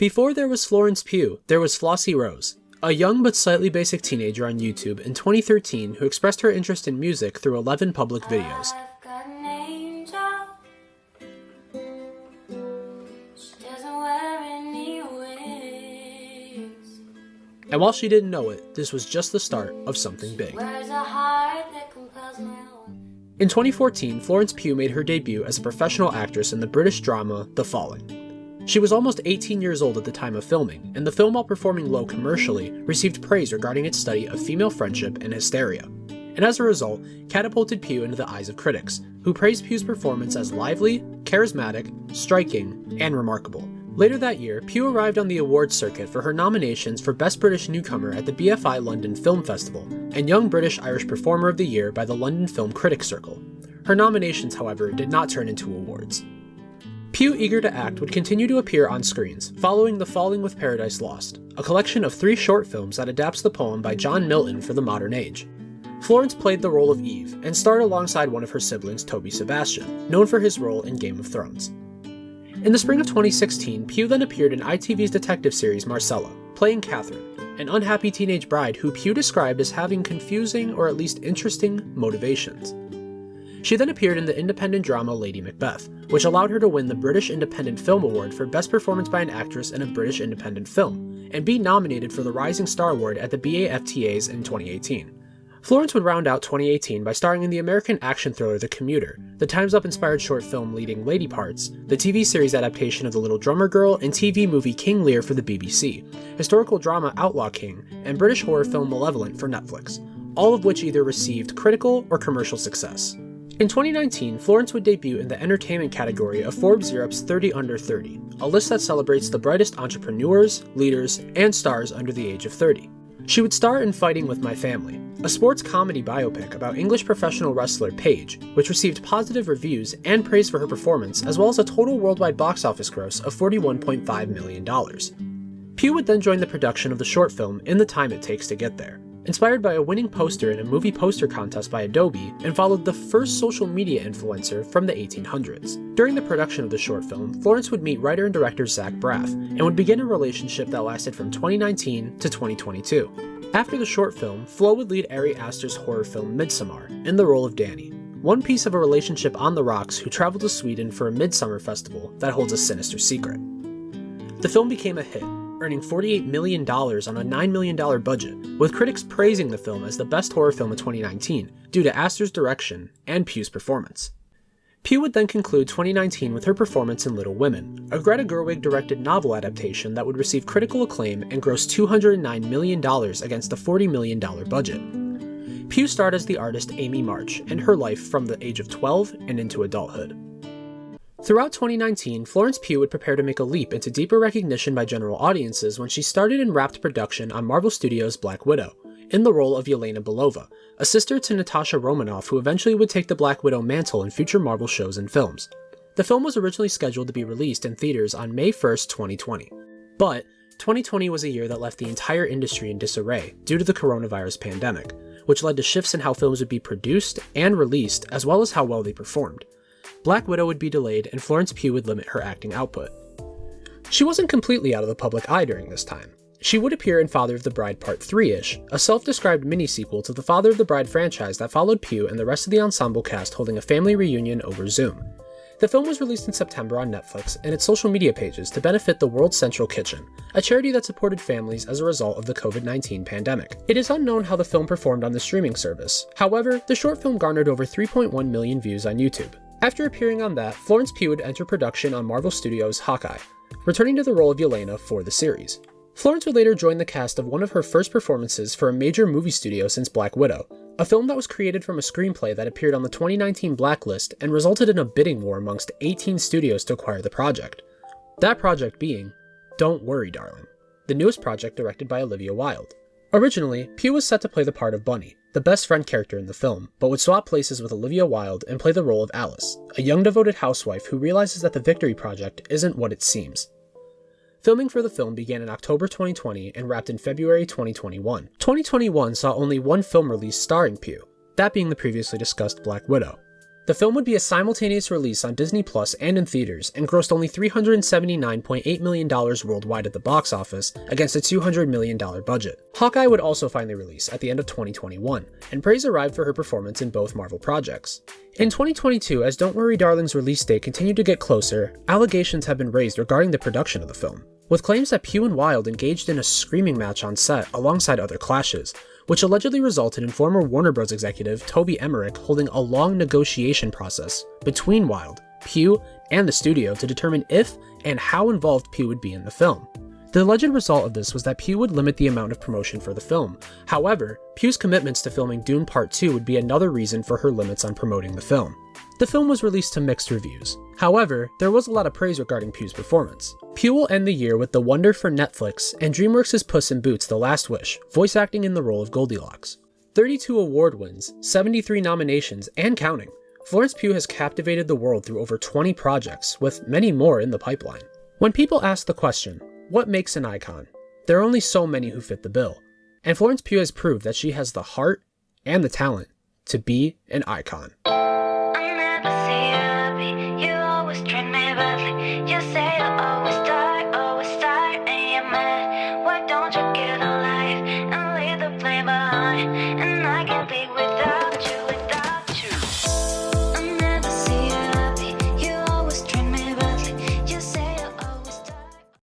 Before there was Florence Pugh, there was Flossie Rose, a young but slightly basic teenager on YouTube in 2013 who expressed her interest in music through 11 public videos. And while she didn't know it, this was just the start of something big. In 2014, Florence Pugh made her debut as a professional actress in the British drama The Falling. She was almost 18 years old at the time of filming, and the film, while performing low commercially, received praise regarding its study of female friendship and hysteria, and as a result, catapulted Pugh into the eyes of critics, who praised Pugh's performance as lively, charismatic, striking, and remarkable. Later that year, Pugh arrived on the awards circuit for her nominations for Best British Newcomer at the BFI London Film Festival, and Young British Irish Performer of the Year by the London Film Critics Circle. Her nominations, however, did not turn into awards. Pugh, eager to act, would continue to appear on screens, following The Falling with Paradise Lost, a collection of 3 short films that adapts the poem by John Milton for the modern age. Florence played the role of Eve, and starred alongside one of her siblings, Toby Sebastian, known for his role in Game of Thrones. In the spring of 2016, Pugh then appeared in ITV's detective series Marcella, playing Catherine, an unhappy teenage bride who Pugh described as having confusing or at least interesting motivations. She then appeared in the independent drama Lady Macbeth, which allowed her to win the British Independent Film Award for Best Performance by an Actress in a British Independent Film, and be nominated for the Rising Star Award at the BAFTAs in 2018. Florence would round out 2018 by starring in the American action thriller The Commuter, the Time's Up-inspired short film Leading Lady Parts, the TV series adaptation of The Little Drummer Girl, and TV movie King Lear for the BBC, historical drama Outlaw King, and British horror film Malevolent for Netflix, all of which either received critical or commercial success. In 2019, Florence would debut in the entertainment category of Forbes Europe's 30 Under 30, a list that celebrates the brightest entrepreneurs, leaders, and stars under the age of 30. She would star in Fighting with My Family, a sports comedy biopic about English professional wrestler Paige, which received positive reviews and praise for her performance, as well as a total worldwide box office gross of $41.5 million. Pugh would then join the production of the short film In the Time It Takes to Get There, inspired by a winning poster in a movie poster contest by Adobe, and followed the first social media influencer from the 1800s. During the production of the short film, Florence would meet writer and director Zach Braff, and would begin a relationship that lasted from 2019 to 2022. After the short film, Flo would lead Ari Aster's horror film Midsommar, in the role of Danny, one piece of a relationship on the rocks who traveled to Sweden for a midsummer festival that holds a sinister secret. The film became a hit, earning $48 million on a $9 million budget, with critics praising the film as the best horror film of 2019 due to Aster's direction and Pugh's performance. Pugh would then conclude 2019 with her performance in Little Women, a Greta Gerwig-directed novel adaptation that would receive critical acclaim and gross $209 million against a $40 million budget. Pugh starred as the artist Amy March and her life from the age of 12 and into adulthood. Throughout 2019, Florence Pugh would prepare to make a leap into deeper recognition by general audiences when she started and wrapped production on Marvel Studios' Black Widow, in the role of Yelena Belova, a sister to Natasha Romanoff who eventually would take the Black Widow mantle in future Marvel shows and films. The film was originally scheduled to be released in theaters on May 1st, 2020. But 2020 was a year that left the entire industry in disarray due to the coronavirus pandemic, which led to shifts in how films would be produced and released, as well as how well they performed. Black Widow would be delayed, and Florence Pugh would limit her acting output. She wasn't completely out of the public eye during this time. She would appear in Father of the Bride Part 3-ish, a self-described mini-sequel to the Father of the Bride franchise that followed Pugh and the rest of the ensemble cast holding a family reunion over Zoom. The film was released in September on Netflix and its social media pages to benefit the World Central Kitchen, a charity that supported families as a result of the COVID-19 pandemic. It is unknown how the film performed on the streaming service. However, the short film garnered over 3.1 million views on YouTube. After appearing on that, Florence Pugh would enter production on Marvel Studios' Hawkeye, returning to the role of Yelena for the series. Florence would later join the cast of one of her first performances for a major movie studio since Black Widow, a film that was created from a screenplay that appeared on the 2019 Blacklist and resulted in a bidding war amongst 18 studios to acquire the project. That project being Don't Worry Darling, the newest project directed by Olivia Wilde. Originally, Pugh was set to play the part of Bunny, the best friend character in the film, but would swap places with Olivia Wilde and play the role of Alice, a young devoted housewife who realizes that the Victory Project isn't what it seems. Filming for the film began in October 2020 and wrapped in February 2021. 2021 saw only one film release starring Pugh, that being the previously discussed Black Widow. The The film would be a simultaneous release on Disney Plus and in theaters, and grossed only $379.8 million worldwide at the box office against a $200 million budget. Hawkeye would also finally release at the end of 2021, and praise arrived for her performance in both Marvel projects. In 2022, as Don't Worry Darling's release date continued to get closer, allegations have been raised regarding the production of the film, with claims that Pugh and Wilde engaged in a screaming match on set alongside other clashes, which allegedly resulted in former Warner Bros. Executive Toby Emmerich holding a long negotiation process between Wilde, Pugh, and the studio to determine if and how involved Pugh would be in the film. The alleged result of this was that Pugh would limit the amount of promotion for the film. However, Pugh's commitments to filming Dune Part 2 would be another reason for her limits on promoting the film. The film was released to mixed reviews. However, there was a lot of praise regarding Pugh's performance. Pugh will end the year with The Wonder for Netflix and DreamWorks' Puss in Boots: The Last Wish, voice acting in the role of Goldilocks. 32 award wins, 73 nominations, and counting. Florence Pugh has captivated the world through over 20 projects, with many more in the pipeline. When people ask the question, what makes an icon? There are only so many who fit the bill, and Florence Pugh has proved that she has the heart and the talent to be an icon. And I can be